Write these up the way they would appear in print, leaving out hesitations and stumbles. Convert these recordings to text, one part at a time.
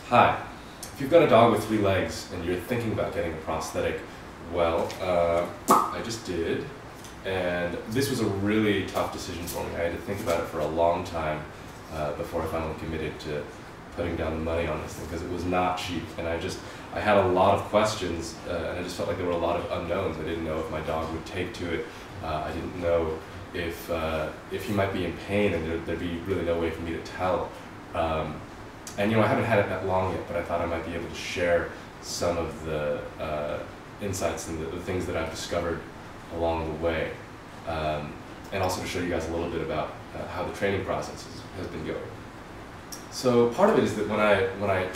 Hi. If you've got a dog with 3 legs and you're thinking about getting a prosthetic, well, I just did, and this was a really tough decision for me. I had to think about it for a long time before I finally committed to putting down the money on this thing, because it was not cheap, and I had a lot of questions, and I just felt like there were a lot of unknowns. I didn't know if my dog would take to it. I didn't know if he might be in pain, and there'd be really no way for me to tell. And I haven't had it that long yet, but I thought I might be able to share some of the insights and the things that I've discovered along the way, and also to show you guys a little bit about how the training process has been going. So part of it is that when I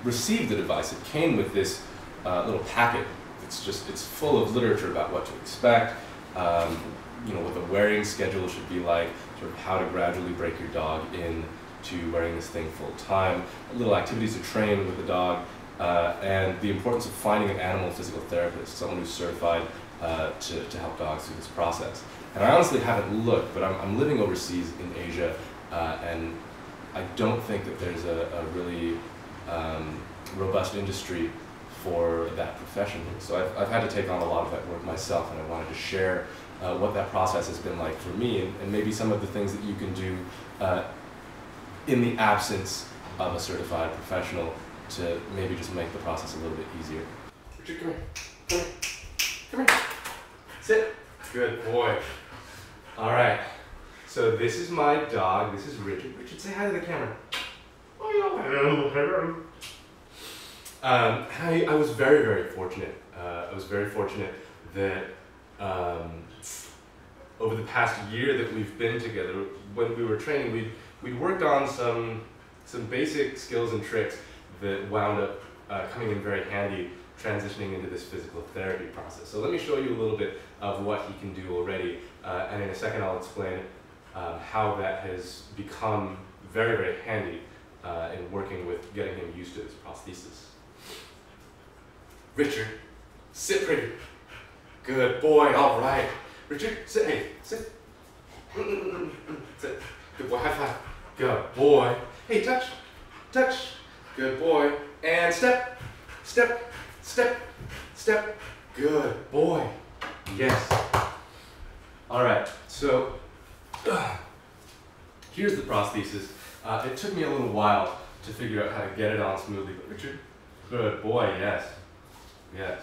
received the device, it came with this little packet. It's full of literature about what to expect, what the wearing schedule should be like, sort of how to gradually break your dog in to wearing this thing full time, little activities to train with the dog, and the importance of finding an animal physical therapist, someone who's certified to help dogs through this process. And I honestly haven't looked, but I'm living overseas in Asia, and I don't think that there's a really robust industry for that profession. So I've had to take on a lot of that work myself, and I wanted to share what that process has been like for me, and maybe some of the things that you can do in the absence of a certified professional to maybe just make the process a little bit easier. Richard, come here. Come here. Come here. Sit. Good boy. All right. So this is my dog. This is Richard. Richard, say hi to the camera. Hello. I was very, very fortunate. I was very fortunate that over the past year that we've been together, when we were training, we'd worked on some basic skills and tricks that wound up coming in very handy transitioning into this physical therapy process. So let me show you a little bit of what he can do already, and in a second I'll explain how that has become very, very handy in working with getting him used to this prosthesis. Richard, sit pretty. Good boy, all right. Richard, sit, hey, sit. Sit. Good boy, high five. Good boy. Hey, touch, touch. Good boy. And step, step, step, step. Good boy. Yes. All right, so here's the prosthesis. It took me a little while to figure out how to get it on smoothly, but Richard, good boy, yes, yes.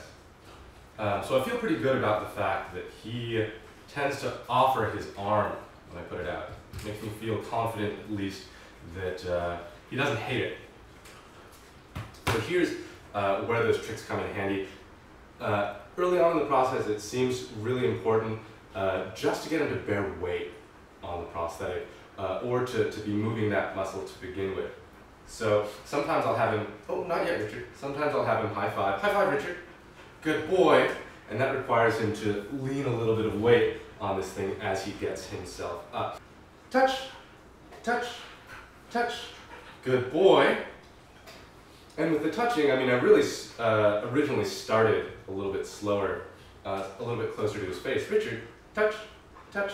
So I feel pretty good about the fact that he tends to offer his arm when I put it out. It makes me feel confident, at least, that he doesn't hate it. So here's where those tricks come in handy. Early on in the process, it seems really important just to get him to bear weight on the prosthetic, or to be moving that muscle to begin with. So sometimes I'll have him, oh, not yet, Richard. Sometimes I'll have him high five, Richard. Good boy. And that requires him to lean a little bit of weight on this thing as he gets himself up. Touch, touch, touch. Good boy. And with the touching, I mean, I really originally started a little bit slower, a little bit closer to his face. Richard, touch, touch.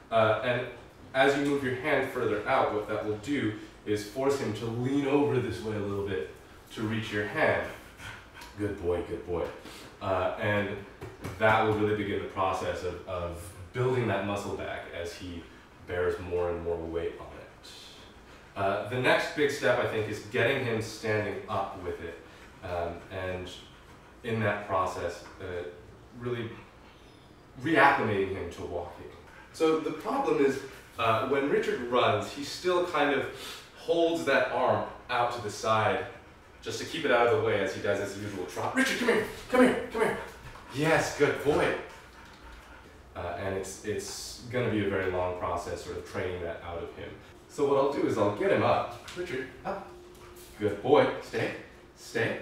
And as you move your hand further out, what that will do is force him to lean over this way a little bit to reach your hand. Good boy, good boy. And that will really begin the process of building that muscle back as he bears more and more weight on it. The next big step, I think, is getting him standing up with it. And in that process, really reacclimating him to walking. So the problem is, when Richard runs, he still kind of holds that arm out to the side just to keep it out of the way as he does his usual trot. Richard, come here, come here, come here. Yes, good boy. And it's going to be a very long process, sort of training that out of him. So what I'll do is I'll get him up. Richard, up. Good boy. Stay, stay.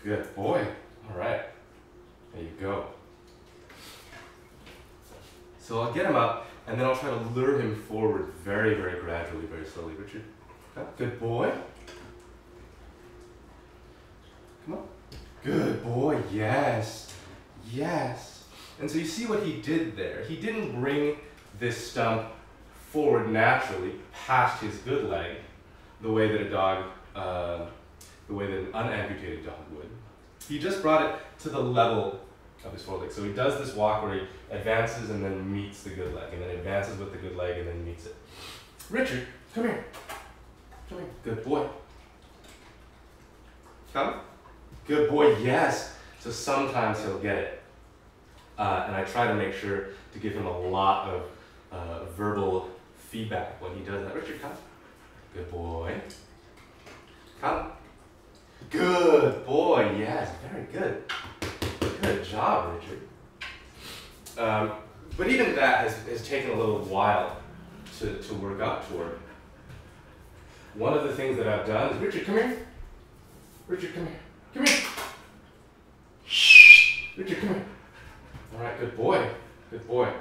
Good boy. All right. There you go. So I'll get him up, and then I'll try to lure him forward very, very gradually, very slowly. Richard, up. Good boy. Come on. Good boy, yes, yes. And so you see what he did there. He didn't bring this stump forward naturally past his good leg the way that a dog the way an unamputated dog would. He just brought it to the level of his foreleg. So he does this walk where he advances and then meets the good leg, and then advances with the good leg and then meets it. Richard, come here. Come here. Good boy. Come. Good boy, yes. So sometimes he'll get it. And I try to make sure to give him a lot of verbal feedback when he does that. Richard, come. Good boy. Come. Good boy, yes, very good. Good job, Richard. But even that has taken a little while to work up toward. One of the things that I've done is, Richard, come here. Richard, come here. Come here. Shh. Richard, come here. All right, good boy. Good boy.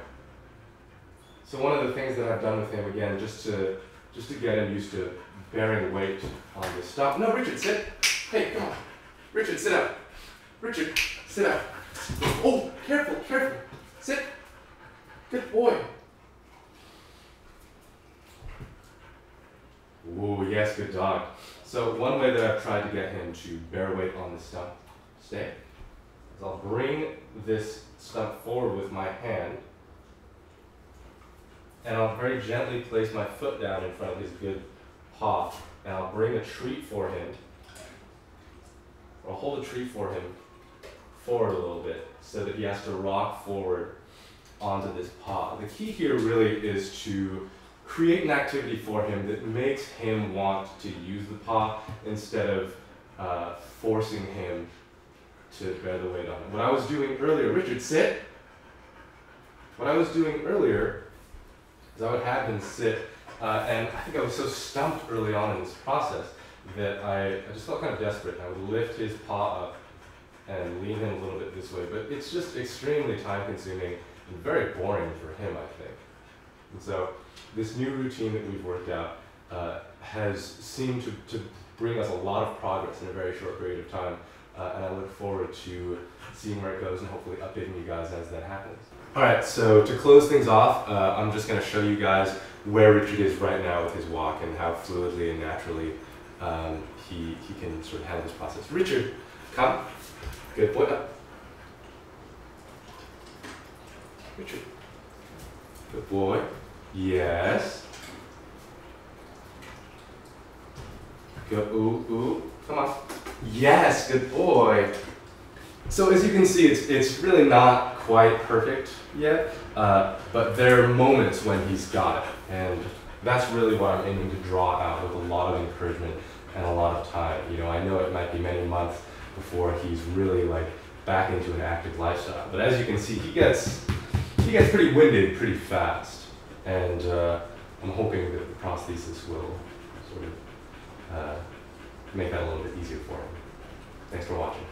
So one of the things that I've done with him, again, just to get him used to bearing weight on this stuff. No, Richard, sit. Hey, come on. Richard, sit up. Richard, sit up. Oh, careful, careful. Sit. Good boy. Ooh, yes, good dog. So one way that I've tried to get him to bear weight on the stump, stay, is I'll bring this stump forward with my hand, and I'll very gently place my foot down in front of his good paw, and I'll bring a treat for him. I'll hold a treat for him forward a little bit so that he has to rock forward onto this paw. The key here really is to create an activity for him that makes him want to use the paw instead of forcing him to bear the weight on it. What I was doing earlier, Richard, sit. What I was doing earlier is I would have him sit, and I think I was so stumped early on in this process that I just felt kind of desperate. I would lift his paw up and lean him a little bit this way, but it's just extremely time-consuming and very boring for him, I think. And so this new routine that we've worked out has seemed to bring us a lot of progress in a very short period of time, and I look forward to seeing where it goes and hopefully updating you guys as that happens. Alright, so to close things off, I'm just going to show you guys where Richard is right now with his walk and how fluidly and naturally he can sort of handle this process. Richard, come. Good boy. Up. Richard. Good boy. Yes. Good. Ooh, ooh. Come on. Yes. Good boy. So as you can see, it's really not quite perfect yet, but there are moments when he's got it, and that's really what I'm aiming to draw out with a lot of encouragement and a lot of time. You know, I know it might be many months before he's really like back into an active lifestyle, but as you can see, he gets pretty winded pretty fast, and I'm hoping that the prosthesis will sort of make that a little bit easier for him. Thanks for watching.